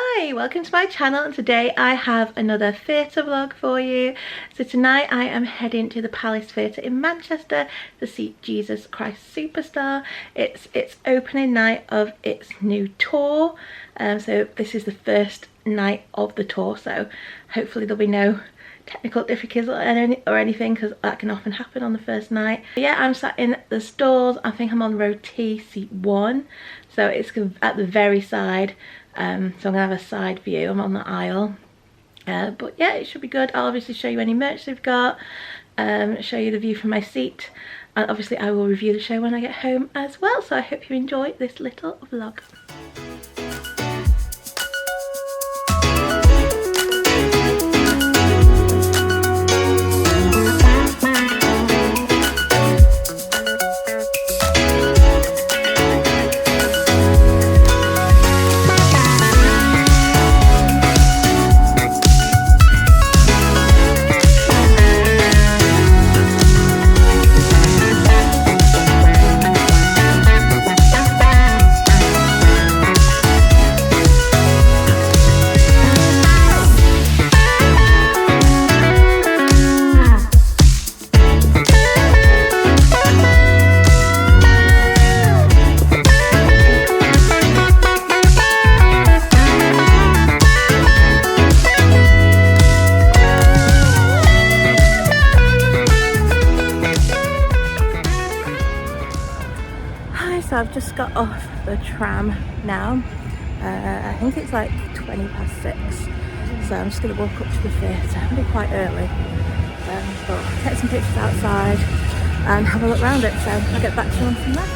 Hi, welcome to my channel, and today I have another theatre vlog for you. So tonight I am heading to the Palace Theatre in Manchester to see Jesus Christ Superstar. It's opening night of its new tour, so this is the first night of the tour, so hopefully there'll be no technical difficulties or anything, because that can often happen on the first night. But yeah, I'm sat in the stalls. I think I'm on row T, seat 1, so it's at the very side. So I'm gonna have a side view. I'm on the aisle, but yeah, it should be good. I'll obviously show you any merch they've got, show you the view from my seat, and obviously I will review the show when I get home as well. So I hope you enjoy this little vlog. So I've just got off the tram now. I think it's like 6:20, so I'm just going to walk up to the theatre. It'll be quite early, but take some pictures outside and have a look around it, so I'll get back to you on from there.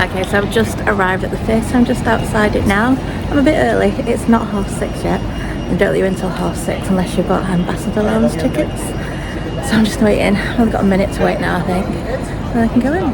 Okay, so I've just arrived at the theatre. I'm just outside it now. I'm a bit early. It's not 6:30 yet. They don't let you in until 6:30 unless you've got ambassador lounge tickets. So I'm just waiting. I've only got a minute to wait now, I think, and I can go in.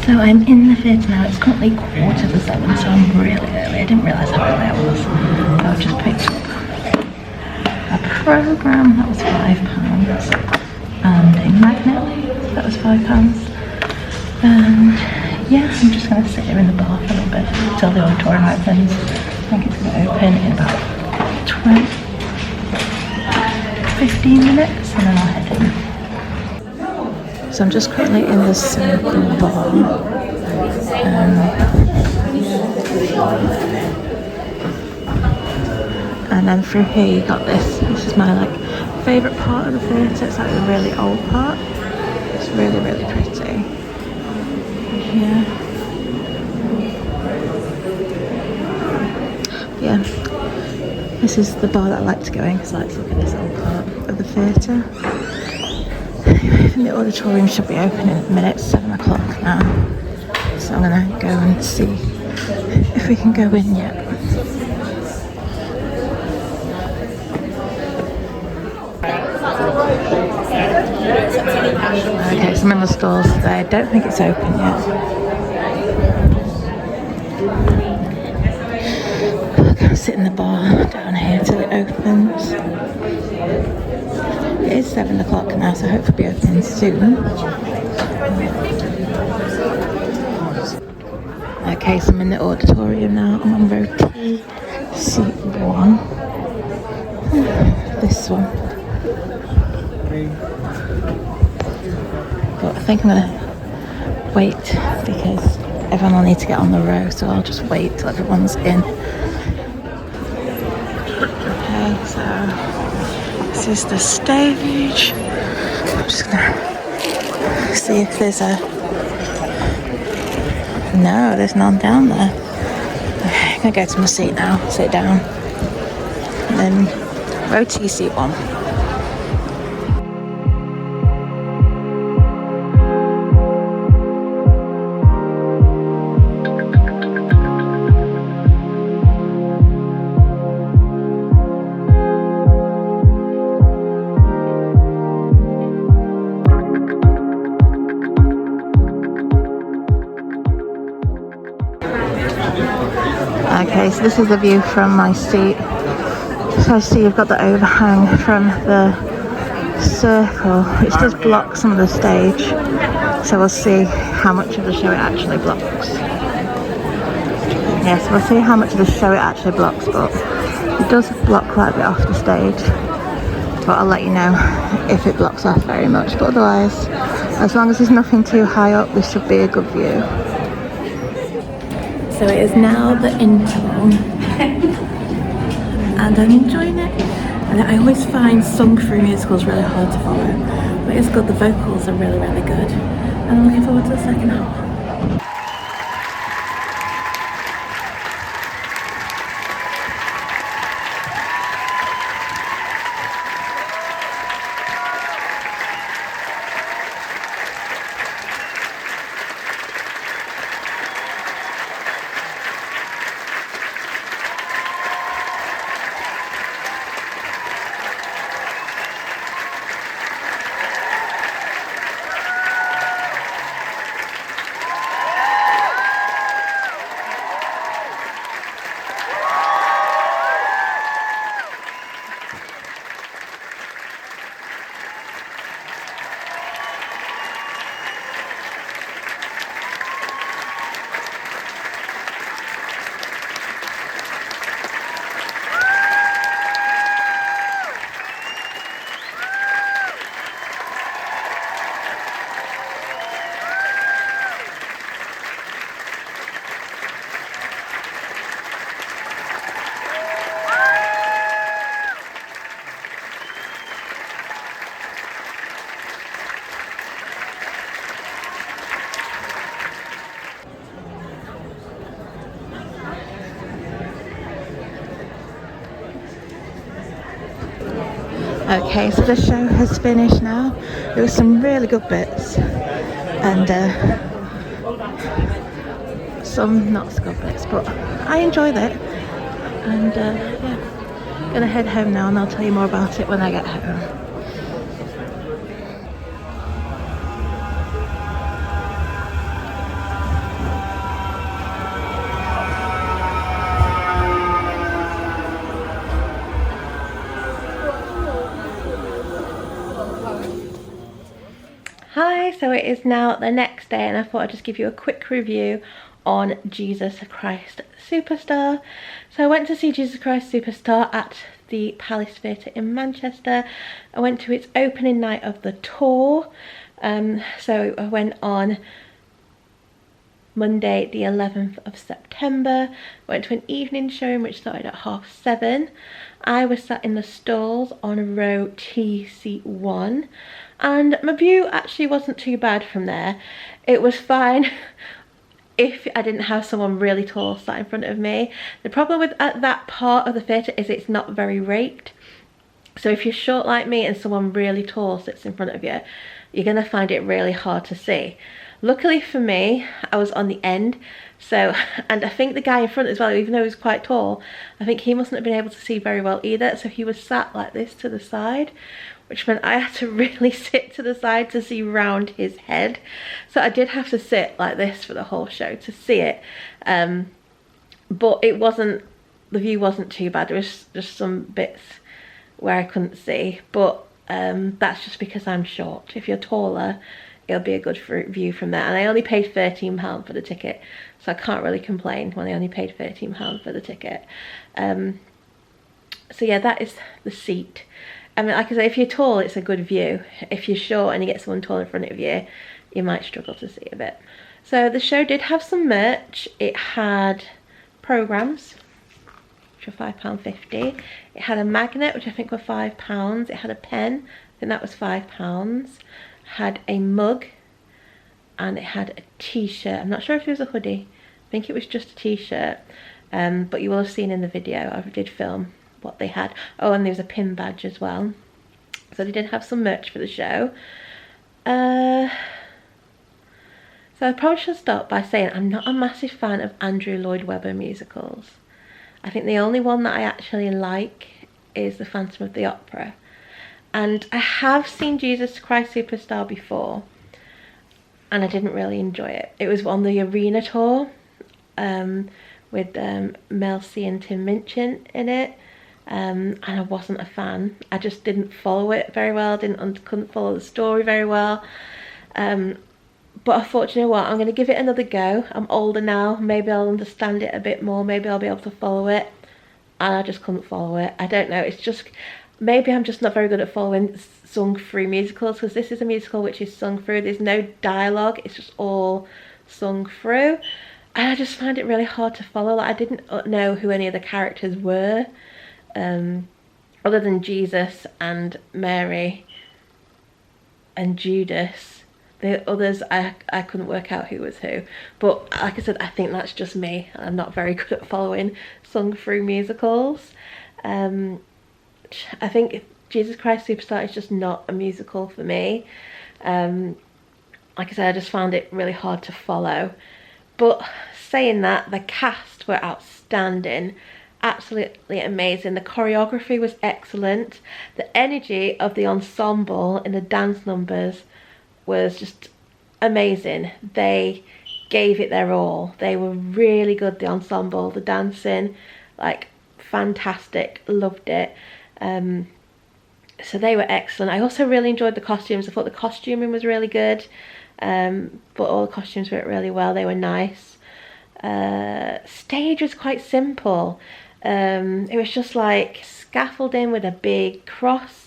So I'm in the theatre now. It's currently 7:15, so I'm really early. I didn't realise how early I was. I've just picked up a programme that was £5 and a magnet that was £5. And yeah, I'm just going to sit here in the bar for a little bit until the auditorium opens. I think it's going to open in about 15 minutes, and then I'll head in. So I'm just currently in the circle bar. then through here you got this. This is my like favourite part of the theatre. It's like the really old part. It's really, really pretty. Yeah. Yeah. This is the bar that I like to go in because I like to look at this old part of the theatre. Anyway, I think the auditorium should be open in a minute. It's 7 o'clock now. So I'm going to go and see if we can go in yet. Okay, so I'm in the stalls today. I don't think it's open yet. I'm going to sit in the bar down here till it opens. It is 7 o'clock now, so hopefully it'll be opening soon. Okay, so I'm in the auditorium now. I'm on row T, seat 1. This one. But I think I'm going to wait because everyone will need to get on the row, so I'll just wait till everyone's in. Okay, so this is the stage. I'm just going to see if there's a... No, there's none down there. Okay, I'm going to go to my seat now, sit down. And then row T, seat 1. Okay, so this is the view from my seat. So I see you've got the overhang from the circle, which does block some of the stage. So we'll see how much of the show it actually blocks. Yes, we'll see how much of the show it actually blocks, but it does block quite a bit off the stage. But I'll let you know if it blocks off very much. But otherwise, as long as there's nothing too high up, this should be a good view. So it is now the interval, and I'm enjoying it. And I always find sung through musicals really hard to follow, but it's good. The vocals are really, really good, and I'm looking forward to the second half. Okay, so the show has finished now. There were some really good bits and some not so good bits, but I enjoyed it. And yeah, gonna head home now, and I'll tell you more about it when I get home. Hi, so it is now the next day, and I thought I'd just give you a quick review on Jesus Christ Superstar. So I went to see Jesus Christ Superstar at the Palace Theatre in Manchester. I went to its opening night of the tour. So I went on Monday the 11th of September. Went to an evening showing which started at 7:30. I was sat in the stalls on row T, seat 1, and my view actually wasn't too bad from there. It was fine if I didn't have someone really tall sat in front of me. The problem with that part of the theatre is it's not very raked. So if you're short like me and someone really tall sits in front of you, you're going to find it really hard to see. Luckily for me, I was on the end, so, and I think the guy in front as well, even though he was quite tall, I think he mustn't have been able to see very well either, so he was sat like this to the side, which meant I had to really sit to the side to see round his head. So I did have to sit like this for the whole show to see it, but it wasn't, the view wasn't too bad. There was just some bits where I couldn't see, but that's just because I'm short. If you're taller, it'll be a good view from there. And I only paid £13 for the ticket, so I can't really complain when I only paid £13 for the ticket. So yeah, that is the seat. I mean, like I say, if you're tall, it's a good view. If you're short and you get someone tall in front of you, you might struggle to see a bit. So the show did have some merch. It had programmes, which were £5.50. It had a magnet, which I think were £5. It had a pen, I think that was £5. Had a mug, and it had a t-shirt. I'm not sure if it was a hoodie. I think it was just a t-shirt, but you will have seen in the video, I did film what they had. Oh, and there was a pin badge as well. So they did have some merch for the show. So I probably should start by saying I'm not a massive fan of Andrew Lloyd Webber musicals. I think the only one that I actually like is The Phantom of the Opera. And I have seen Jesus Christ Superstar before, and I didn't really enjoy it. It was on the arena tour with Mel C and Tim Minchin in it, and I wasn't a fan. I just didn't follow it very well, couldn't follow the story very well. But I thought, you know what, I'm going to give it another go. I'm older now, maybe I'll understand it a bit more, maybe I'll be able to follow it. And I just couldn't follow it. I don't know, it's just, maybe I'm just not very good at following sung through musicals, because this is a musical which is sung through. There's no dialogue, it's just all sung through. And I just find it really hard to follow. Like, I didn't know who any of the characters were, other than Jesus and Mary and Judas. The others, I couldn't work out who was who. But like I said, I think that's just me. I'm not very good at following sung through musicals. I think Jesus Christ Superstar is just not a musical for me. Like I said, I just found it really hard to follow. But saying that, the cast were outstanding. Absolutely amazing. The choreography was excellent. The energy of the ensemble in the dance numbers was just amazing. They gave it their all. They were really good, the ensemble, the dancing, like fantastic, loved it. So they were excellent. I also really enjoyed the costumes. I thought the costuming was really good, but all the costumes worked really well. They were nice. Stage was quite simple. It was just like scaffolding with a big cross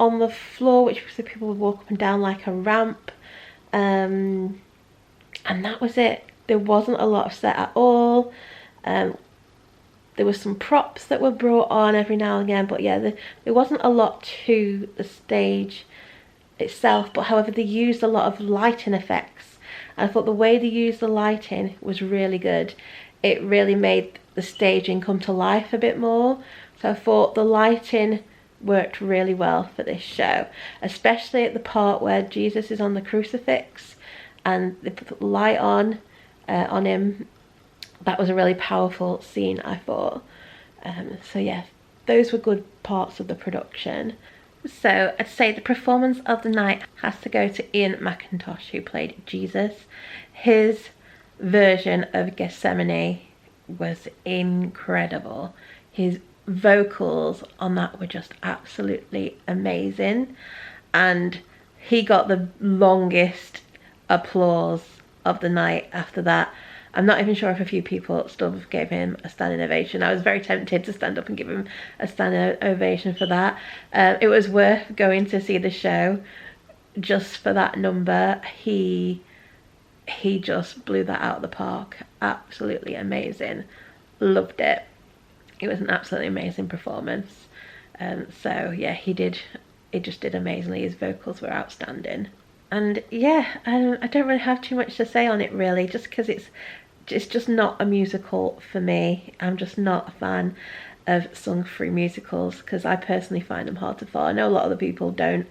on the floor, which so people would walk up and down like a ramp, and that was it. There wasn't a lot of set at all. There were some props that were brought on every now and again, but yeah, there wasn't a lot to the stage itself. But however, they used a lot of lighting effects. I thought the way they used the lighting was really good. It really made the staging come to life a bit more. So I thought the lighting worked really well for this show, especially at the part where Jesus is on the crucifix and they put the light on him. That was a really powerful scene, I thought. So yeah, those were good parts of the production. So I'd say the performance of the night has to go to Ian McIntosh, who played Jesus. His version of Gethsemane was incredible. His vocals on that were just absolutely amazing, and he got the longest applause of the night after that. I'm not even sure if a few people still gave him a standing ovation. I was very tempted to stand up and give him a standing ovation for that. It was worth going to see the show just for that number. He he just blew that out of the park. Absolutely amazing. Loved it. It was an absolutely amazing performance. So yeah, he just did amazingly. His vocals were outstanding. And yeah, I don't really have too much to say on it really, just because it's just not a musical for me. I'm just not a fan of sung-through musicals because I personally find them hard to follow. I know a lot of other people don't,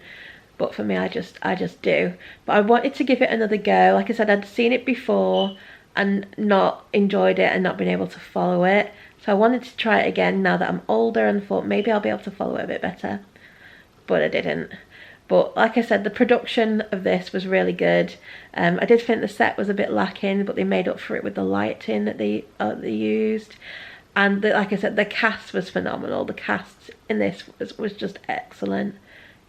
but for me, I just do. But I wanted to give it another go. Like I said, I'd seen it before and not enjoyed it and not been able to follow it. So I wanted to try it again now that I'm older and thought maybe I'll be able to follow it a bit better. But I didn't. But like I said, the production of this was really good. I did think the set was a bit lacking, but they made up for it with the lighting that they used. And like I said, the cast was phenomenal. The cast in this was just excellent.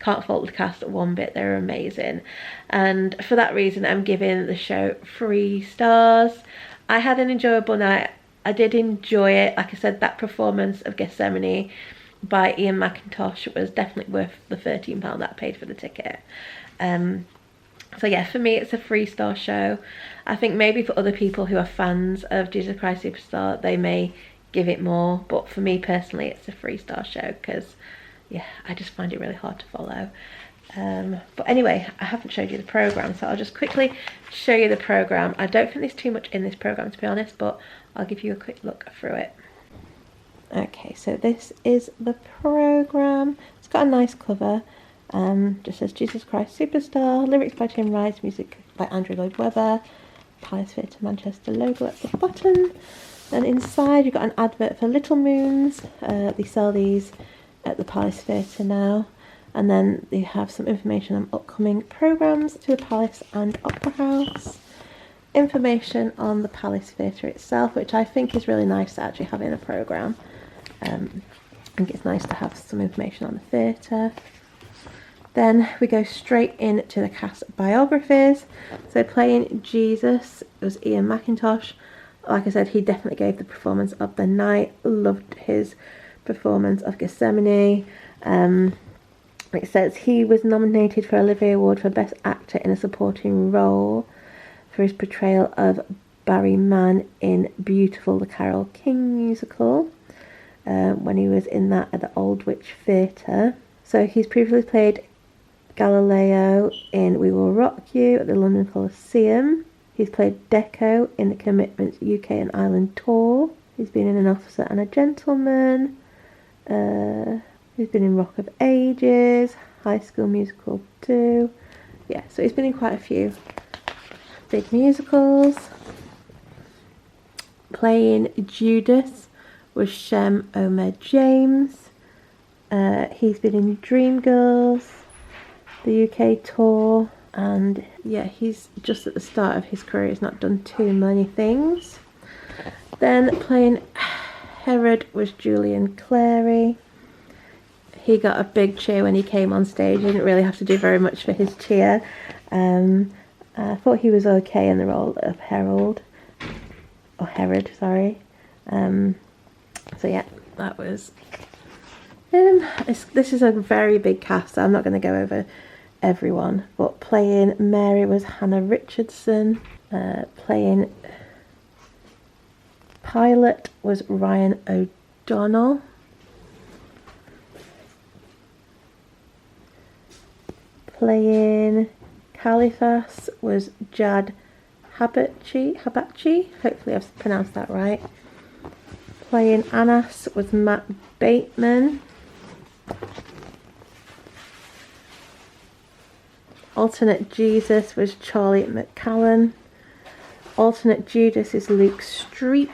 Can't fault the cast one bit, they're amazing. And for that reason, I'm giving the show 3 stars. I had an enjoyable night. I did enjoy it. Like I said, that performance of Gethsemane by Ian McIntosh was definitely worth the £13 that I paid for the ticket. So yeah, for me it's a 3-star show. I think maybe for other people who are fans of Jesus Christ Superstar, they may give it more, but for me personally it's a 3-star show because yeah, I just find it really hard to follow. But anyway, I haven't showed you the programme, so I'll just quickly show you the programme. I don't think there's too much in this programme to be honest, but I'll give you a quick look through it. Okay, so this is the programme. It's got a nice cover. Just says Jesus Christ Superstar, lyrics by Tim Rice, music by Andrew Lloyd Webber, Palace Theatre Manchester logo at the bottom. Then inside you've got an advert for Little Moons. They sell these at the Palace Theatre now. And then they have some information on upcoming programmes to the Palace and Opera House. Information on the Palace Theatre itself, which I think is really nice to actually have in a programme. I think it's nice to have some information on the theatre. Then we go straight into the cast biographies. So playing Jesus was Ian McIntosh. Like I said, he definitely gave the performance of the night. Loved his performance of Gethsemane. It says he was nominated for Olivier Award for Best Actor in a Supporting Role for his portrayal of Barry Mann in Beautiful, the Carole King musical, when he was in that at the Aldwych Theatre. So he's previously played Galileo in We Will Rock You at the London Coliseum. He's played Deco in the Commitments UK and Ireland tour. He's been in An Officer and a Gentleman. He's been in Rock of Ages, High School Musical 2. Yeah, so he's been in quite a few big musicals. Playing Judas was Shem Omer James. He's been in Dreamgirls, the UK tour, and yeah, he's just at the start of his career. He's not done too many things. Then playing Herod was Julian Clary. He got a big cheer when he came on stage. He didn't really have to do very much for his cheer. I thought he was okay in the role of Herod, sorry. So yeah, that was this is a very big cast, so I'm not going to go over everyone, but playing Mary was Hannah Richardson. Playing Pilate was Ryan O'Donnell. Playing Caliphas was Jad Habachi, hopefully I've pronounced that right. Playing Annas was Matt Bateman. Alternate Jesus was Charlie McCallan. Alternate Judas is Luke Street.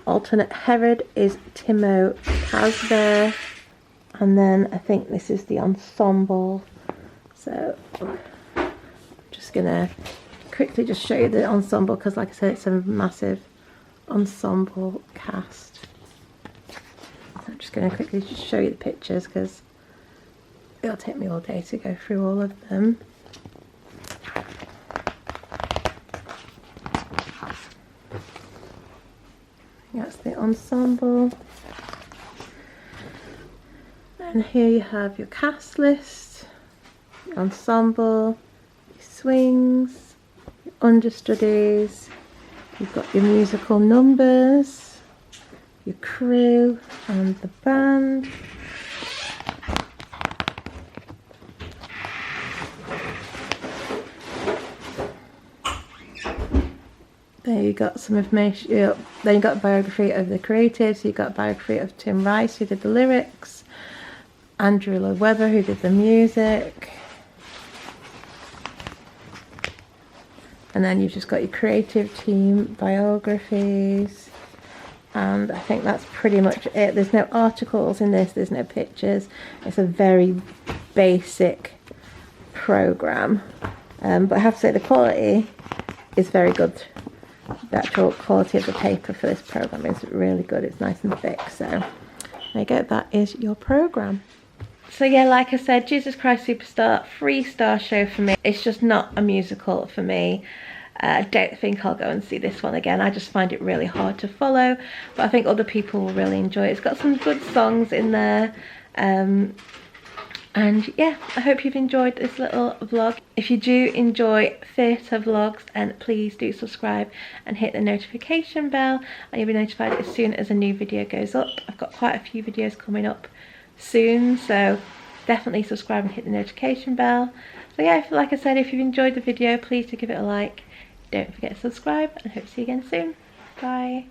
Alternate Herod is Timo Casbear. And then I think this is the ensemble. So I'm just gonna quickly just show you the ensemble because like I said, it's a massive ensemble cast. I'm just gonna quickly just show you the pictures because it'll take me all day to go through all of them. That's the ensemble. And here you have your cast list, your ensemble, your swings, understudies, you've got your musical numbers, your crew and the band. There you got some information. Then you got a biography of the creatives. You got a biography of Tim Rice, who did the lyrics, Andrew Lloyd Webber, who did the music, and then you've just got your creative team biographies, and I think that's pretty much it. There's no articles in this, there's no pictures. It's a very basic program, but I have to say the quality is very good. The actual quality of the paper for this program is really good. It's nice and thick. So there you go, that is your program. So yeah, like I said, Jesus Christ Superstar, 3-star show for me. It's just not a musical for me. I don't think I'll go and see this one again. I just find it really hard to follow, but I think other people will really enjoy it. It's got some good songs in there. And yeah, I hope you've enjoyed this little vlog. If you do enjoy theatre vlogs, then please do subscribe and hit the notification bell, and you'll be notified as soon as a new video goes up. I've got quite a few videos coming up soon, so definitely subscribe and hit the notification bell. So yeah, like I said, if you've enjoyed the video, please do give it a like. Don't forget to subscribe, and I hope to see you again soon. Bye.